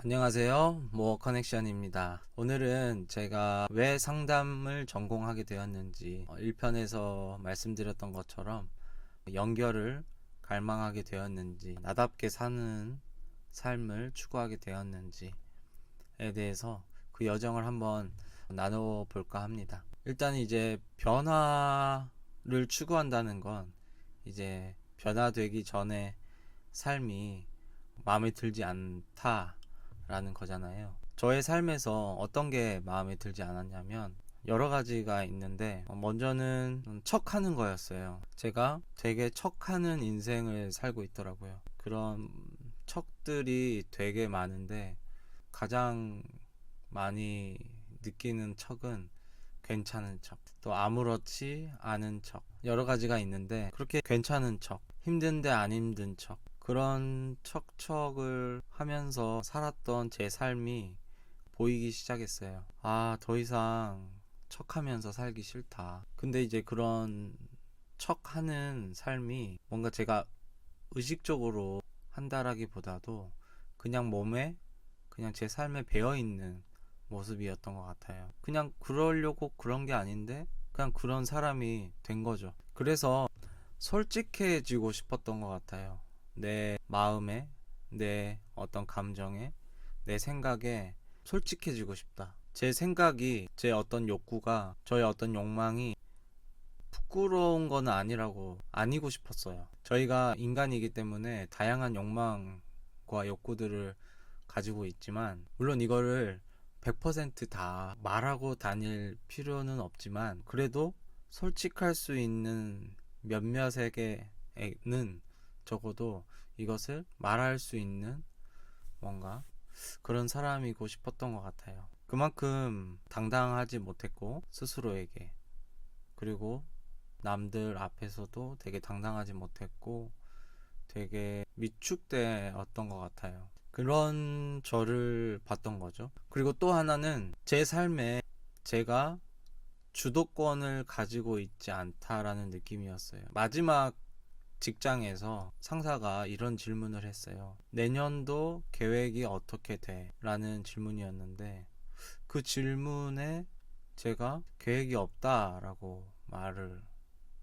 안녕하세요. 모어 커넥션입니다. 오늘은 제가 왜 상담을 전공하게 되었는지 1편에서 말씀드렸던 것처럼 연결을 갈망하게 되었는지 나답게 사는 삶을 추구하게 되었는지에 대해서 그 여정을 한번 나눠볼까 합니다. 일단 이제 변화를 추구한다는 건 이제 변화되기 전에 삶이 마음에 들지 않다라는 거잖아요. 저의 삶에서 어떤 게 마음에 들지 않았냐면 여러 가지가 있는데 먼저는 척하는 거였어요. 제가 되게 척하는 인생을 살고 있더라고요. 그런 척들이 되게 많은데 가장 많이 느끼는 척은 괜찮은 척, 또 아무렇지 않은 척, 여러 가지가 있는데 그렇게 괜찮은 척, 힘든데 안 힘든 척, 그런 척척을 하면서 살았던 제 삶이 보이기 시작했어요. 아, 더 이상 척하면서 살기 싫다. 근데 이제 그런 척하는 삶이 뭔가 제가 의식적으로 한다라기보다도 그냥 몸에, 그냥 제 삶에 배어있는 모습이었던 것 같아요. 그냥 그러려고 그런 게 아닌데 그냥 그런 사람이 된 거죠. 그래서 솔직해지고 싶었던 것 같아요. 내 마음에, 내 어떤 감정에, 내 생각에 솔직해지고 싶다. 제 생각이, 제 어떤 욕구가, 저의 어떤 욕망이 부끄러운 건 아니라고 아니고 싶었어요. 저희가 인간이기 때문에 다양한 욕망과 욕구들을 가지고 있지만, 물론 이거를 100%다 말하고 다닐 필요는 없지만, 그래도 솔직할 수 있는 몇몇에게는 적어도 이것을 말할 수 있는 뭔가 그런 사람이고 싶었던 것 같아요. 그만큼 당당하지 못했고, 스스로에게. 그리고 남들 앞에서도 되게 당당하지 못했고 되게 위축되었던 것 같아요. 그런 저를 봤던 거죠. 그리고 또 하나는 제 삶에 제가 주도권을 가지고 있지 않다라는 느낌이었어요. 마지막 직장에서 상사가 이런 질문을 했어요. 내년도 계획이 어떻게 돼? 라는 질문이었는데 그 질문에 제가 계획이 없다라고 말을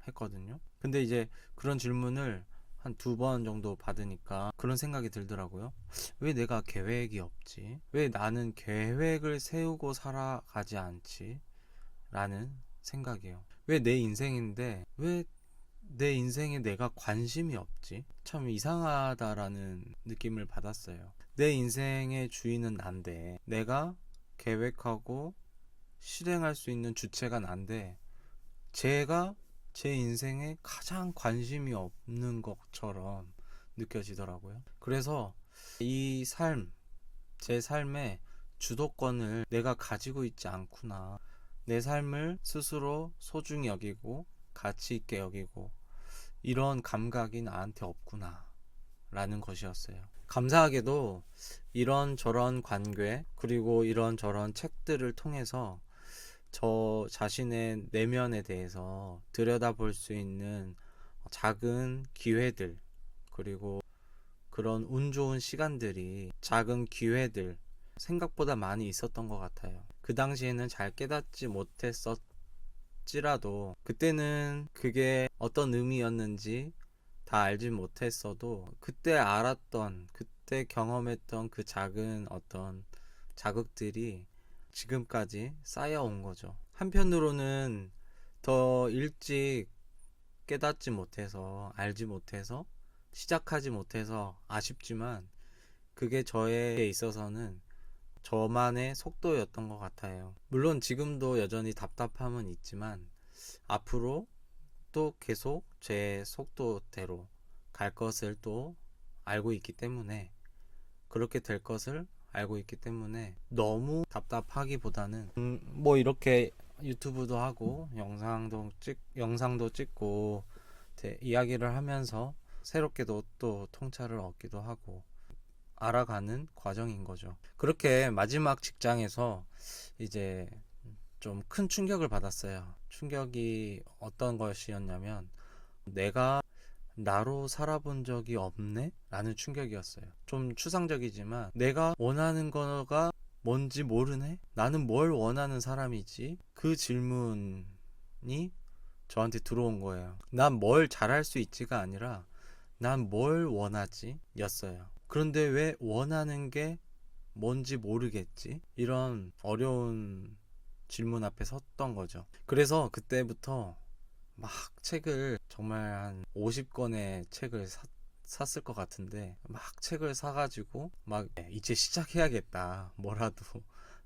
했거든요. 근데 이제 그런 질문을 한 두 번 정도 받으니까 그런 생각이 들더라고요. 왜 내가 계획이 없지? 왜 나는 계획을 세우고 살아가지 않지? 라는 생각이에요. 왜 내 인생인데 왜 내 인생에 내가 관심이 없지? 참 이상하다라는 느낌을 받았어요. 내 인생의 주인은 난데 내가 계획하고 실행할 수 있는 주체가 난데 제가 제 인생에 가장 관심이 없는 것처럼 느껴지더라고요. 그래서 이 삶, 제 삶의 주도권을 내가 가지고 있지 않구나. 내 삶을 스스로 소중히 여기고 가치 있게 여기고 이런 감각이 나한테 없구나 라는 것이었어요. 감사하게도 이런저런 관계 그리고 이런저런 책들을 통해서 저 자신의 내면에 대해서 들여다볼 수 있는 작은 기회들 그리고 그런 운 좋은 시간들이 작은 기회들 생각보다 많이 있었던 것 같아요. 그 당시에는 잘 깨닫지 못했었지라도 그때는 그게 어떤 의미였는지 다 알지 못했어도 그때 알았던 그때 경험했던 그 작은 어떤 자극들이 지금까지 쌓여온 거죠. 한편으로는 더 일찍 깨닫지 못해서 알지 못해서 시작하지 못해서 아쉽지만 그게 저에 있어서는 저만의 속도였던 것 같아요. 물론 지금도 여전히 답답함은 있지만 앞으로 또 계속 제 속도대로 갈 것을 또 알고 있기 때문에 그렇게 될 것을 알고 있기 때문에 너무 답답하기보다는 뭐 이렇게 유튜브도 하고 영상도 찍고 이야기를 하면서 새롭게도 또 통찰을 얻기도 하고 알아가는 과정인 거죠. 그렇게 마지막 직장에서 이제 좀 큰 충격을 받았어요. 충격이 어떤 것이었냐면 내가 나로 살아본 적이 없네? 라는 충격이었어요. 좀 추상적이지만 내가 원하는 거가 뭔지 모르네? 나는 뭘 원하는 사람이지? 그 질문이 저한테 들어온 거예요. 난 뭘 잘할 수 있지가 아니라 난 뭘 원하지? 였어요. 그런데 왜 원하는 게 뭔지 모르겠지? 이런 어려운 질문 앞에 섰던 거죠. 그래서 그때부터 막 책을 정말 한 50권의 책을 샀을 것 같은데 막 책을 사가지고 막 이제 시작해야겠다. 뭐라도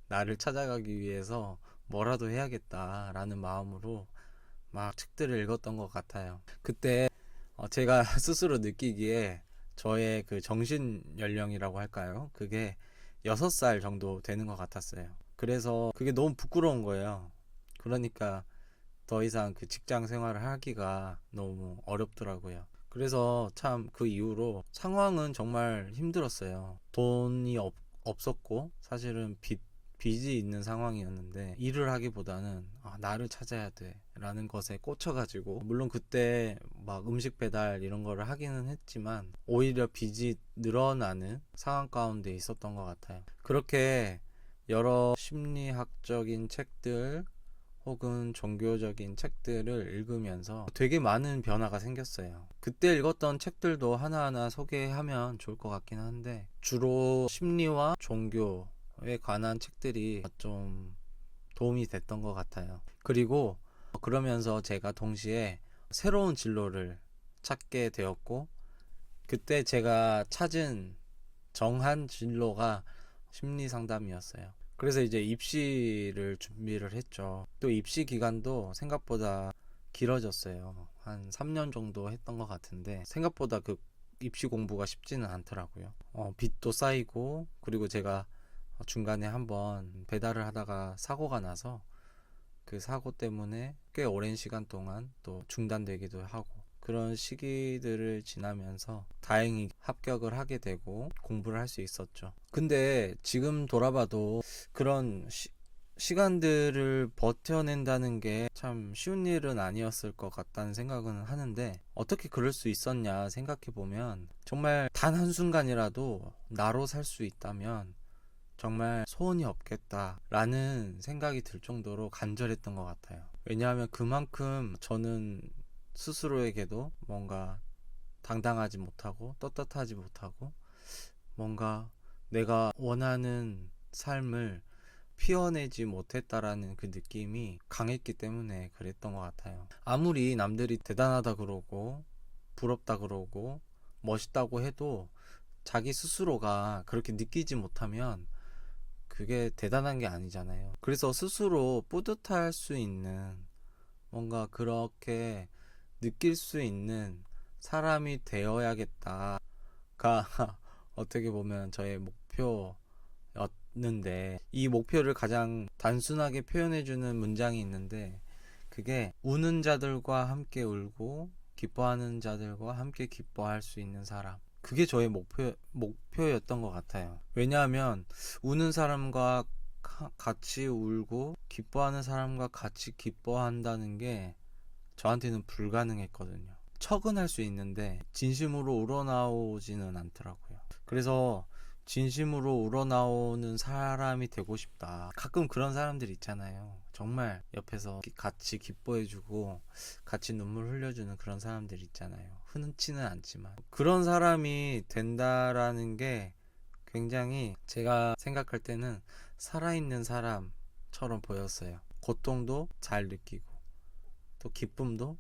나를 찾아가기 위해서 뭐라도 해야겠다라는 마음으로 막 책들을 읽었던 것 같아요. 그때 제가 스스로 느끼기에 저의 그 정신 연령이라고 할까요? 그게 6살 정도 되는 것 같았어요. 그래서 그게 너무 부끄러운 거예요. 그러니까 더 이상 그 직장 생활을 하기가 너무 어렵더라고요. 그래서 참 그 이후로 상황은 정말 힘들었어요. 돈이 없었고 사실은 빚이 있는 상황이었는데 일을 하기보다는 나를 찾아야 돼 라는 것에 꽂혀가지고 물론 그때 막 음식 배달 이런 거를 하기는 했지만 오히려 빚이 늘어나는 상황 가운데 있었던 것 같아요. 그렇게 여러 심리학적인 책들 혹은 종교적인 책들을 읽으면서 되게 많은 변화가 생겼어요. 그때 읽었던 책들도 하나하나 소개하면 좋을 것 같긴 한데 주로 심리와 종교에 관한 책들이 좀 도움이 됐던 것 같아요. 그리고 그러면서 제가 동시에 새로운 진로를 찾게 되었고 그때 제가 찾은 정한 진로가 심리 상담이었어요. 그래서 이제 입시를 준비를 했죠. 또 입시 기간도 생각보다 길어졌어요. 한 3년 정도 했던 것 같은데 생각보다 그 입시 공부가 쉽지는 않더라고요. 빚도 쌓이고 그리고 제가 중간에 한번 배달을 하다가 사고가 나서 그 사고 때문에 꽤 오랜 시간 동안 또 중단되기도 하고 그런 시기들을 지나면서 다행히 합격을 하게 되고 공부를 할 수 있었죠. 근데 지금 돌아봐도 그런 시간들을 버텨낸다는 게 참 쉬운 일은 아니었을 것 같다는 생각은 하는데 어떻게 그럴 수 있었냐 생각해 보면 정말 단 한순간이라도 나로 살 수 있다면 정말 소원이 없겠다라는 생각이 들 정도로 간절했던 것 같아요. 왜냐하면 그만큼 저는 스스로에게도 뭔가 당당하지 못하고 떳떳하지 못하고 뭔가 내가 원하는 삶을 피워내지 못했다라는 그 느낌이 강했기 때문에 그랬던 것 같아요. 아무리 남들이 대단하다 그러고 부럽다 그러고 멋있다고 해도 자기 스스로가 그렇게 느끼지 못하면 그게 대단한 게 아니잖아요. 그래서 스스로 뿌듯할 수 있는 뭔가 그렇게 느낄 수 있는 사람이 되어야겠다가 어떻게 보면 저의 목표였는데 이 목표를 가장 단순하게 표현해주는 문장이 있는데 그게 우는 자들과 함께 울고 기뻐하는 자들과 함께 기뻐할 수 있는 사람. 그게 저의 목표였던 것 같아요. 왜냐하면 우는 사람과 같이 울고 기뻐하는 사람과 같이 기뻐한다는 게 저한테는 불가능했거든요. 척은 할 수 있는데 진심으로 우러나오지는 않더라고요. 그래서 진심으로 우러나오는 사람이 되고 싶다. 가끔 그런 사람들 있잖아요. 정말 옆에서 같이 기뻐해주고 같이 눈물 흘려주는 그런 사람들 있잖아요. 흔치는 않지만 그런 사람이 된다라는 게 굉장히 제가 생각할 때는 살아있는 사람처럼 보였어요. 고통도 잘 느끼고 또 기쁨도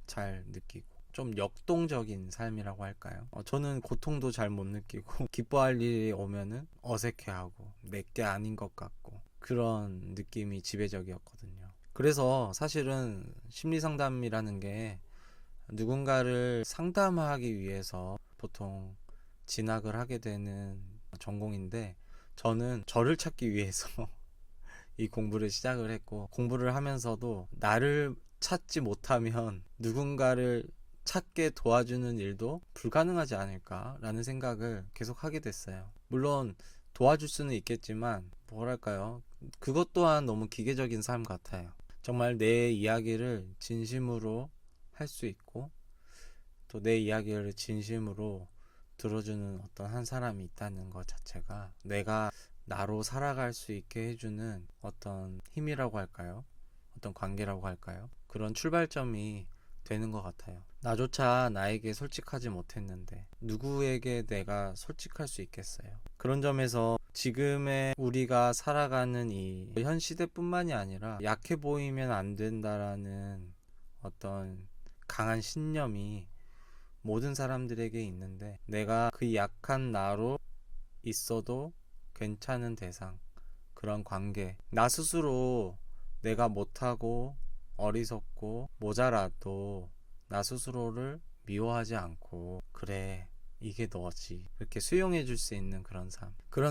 잘 느끼고 좀 역동적인 삶이라고 할까요? 저는 고통도 잘 못 느끼고 기뻐할 일이 오면은 어색해하고 내게 아닌 것 같고 그런 느낌이 지배적이었거든요. 그래서 사실은 심리 상담이라는 게 누군가를 상담하기 위해서 보통 진학을 하게 되는 전공인데 저는 저를 찾기 위해서 이 공부를 시작을 했고 공부를 하면서도 나를 찾지 못하면 누군가를 찾게 도와주는 일도 불가능하지 않을까라는 생각을 계속 하게 됐어요. 물론 도와줄 수는 있겠지만 뭐랄까요? 그것 또한 너무 기계적인 삶 같아요. 정말 내 이야기를 진심으로 할 수 있고 또 내 이야기를 진심으로 들어주는 어떤 한 사람이 있다는 것 자체가 내가 나로 살아갈 수 있게 해주는 어떤 힘이라고 할까요? 어떤 관계라고 할까요? 그런 출발점이 되는 것 같아요. 나조차 나에게 솔직하지 못했는데 누구에게 내가 솔직할 수 있겠어요? 그런 점에서 지금의 우리가 살아가는 이 현 시대뿐만이 아니라 약해 보이면 안 된다라는 어떤 강한 신념이 모든 사람들에게 있는데, 내가 그 약한 나로 있어도 괜찮은 대상, 그런 관계, 나 스스로 내가 못하고 어리석고 모자라도 나 스스로를 미워하지 않고, 그래 이게 너지, 이렇게 수용해 줄 수 있는 그런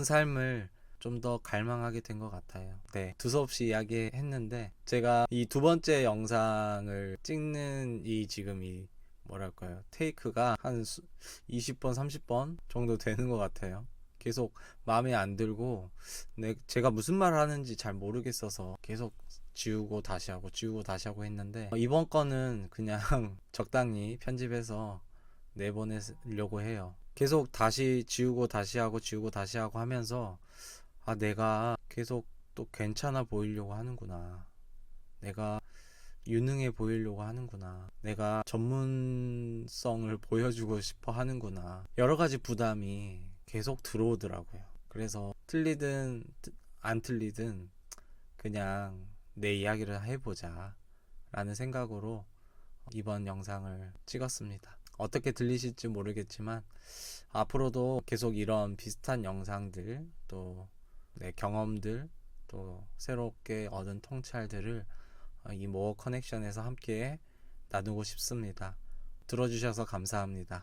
삶을 좀 더 갈망하게 된 것 같아요. 네, 두서없이 이야기했는데, 제가 이 두 번째 영상을 찍는 이 지금 이 뭐랄까요, 테이크가 한 20번 30번 정도 되는 것 같아요. 계속 마음에 안 들고 제가 무슨 말을 하는지 잘 모르겠어서 계속 지우고 다시 하고 지우고 다시 하고 했는데, 이번 거는 그냥 적당히 편집해서 내보내려고 해요. 계속 다시 지우고 다시 하고 지우고 다시 하고 하면서, 아, 내가 계속 또 괜찮아 보이려고 하는구나, 내가 유능해 보이려고 하는구나, 내가 전문성을 보여주고 싶어 하는구나, 여러 가지 부담이 계속 들어오더라고요. 그래서 틀리든 안 틀리든 그냥 내 이야기를 해보자 라는 생각으로 이번 영상을 찍었습니다. 어떻게 들리실지 모르겠지만 앞으로도 계속 이런 비슷한 영상들, 또 내 경험들, 또 새롭게 얻은 통찰들을 이 모어 커넥션에서 함께 나누고 싶습니다. 들어주셔서 감사합니다.